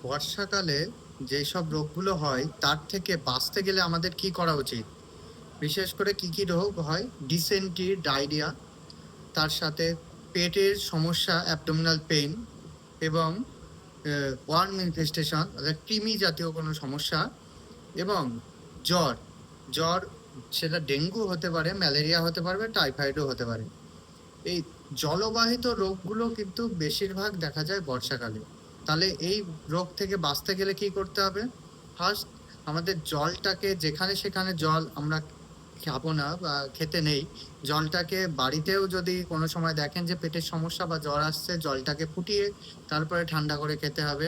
বর্ষাকালে যেসব রোগগুলো হয় তার থেকে বাঁচতে গেলে আমাদের কি করা উচিত? বিশেষ করে কি কি রোগ হয়? ডিসেন্ট্রি, ডায়রিয়া, তার সাথে পেটের সমস্যা, অ্যাবডোমিনাল পেইন এবং ওয়ার্ম ইনফেস্টেশন অর্থাৎ কৃমি জাতীয় কোনো সমস্যা এবং জ্বর। জ্বর সেটা ডেঙ্গু হতে পারে, ম্যালেরিয়া হতে পারবে, টাইফয়েডও হতে পারে। এই জলবাহিত রোগগুলো কিন্তু বেশিরভাগ দেখা যায় বর্ষাকালে। তাহলে এই রোগ থেকে বাঁচতে গেলে কি করতে হবে? ফার্স্ট, আমাদের জলটাকে যেখানে সেখানে জল আমরা খাবো না বা খেতে নেই। জলটাকে বাড়িতেও যদি কোনো সময় দেখেন যে পেটের সমস্যা বা জ্বর আসছে, জলটাকে ফুটিয়ে তারপরে ঠান্ডা করে খেতে হবে।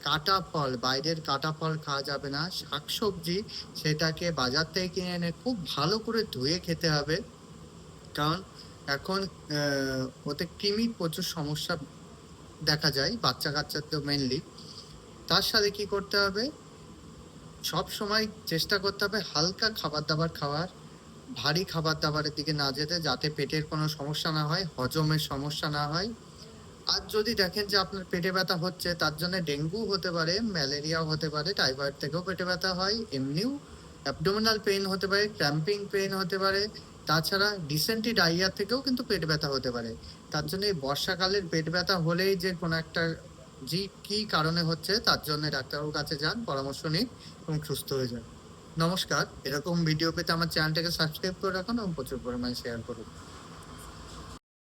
কাটা ফল, বাইরের কাটা ফল খাওয়া যাবে না। শাকসবজি সেটাকে বাজার থেকে কিনে এনে খুব ভালো করে ধুয়ে খেতে হবে, কারণ এখন ওতে কৃমির প্রচুর সমস্যা দেখা যায় বাচ্চা কাচ্চা তো মেনলি। তার সাথে কি করতে হবে? সব সময় চেষ্টা করতে হবে হালকা খাবার দাবার খাওয়ার, ভারী খাবার দাবারের দিকে না যেতে, যাতে পেটের কোনো সমস্যা না হয়, হজমের সমস্যা না হয়। আর যদি দেখেন যে আপনার পেটে ব্যথা হচ্ছে, তার জন্য ডেঙ্গু হতে পারে, ম্যালেরিয়াও হতে পারে, টাইফয়েড থেকেও পেটে ব্যথা হয়, এমনিও অ্যাবডোমিনাল পেইন হতে পারে, ক্র্যাম্পিং পেইন হতে পারে, তাছাড়া ডিসেন্ট্রি, ডায়রিয়া থেকেও কিন্তু পেট ব্যথা হতে পারে। তার জন্য এই বর্ষাকালের পেট ব্যথা হলেই যে কোনো একটা কি কারণে হচ্ছে তার জন্য ডাক্তারবাবুর কাছে যান, পরামর্শ নিন এবং সুস্থ হয়ে যান। নমস্কার, এরকম ভিডিও পেতে আমার চ্যানেলটাকে সাবস্ক্রাইব করে রাখুন এবং প্রচুর পরিমাণে শেয়ার করুন।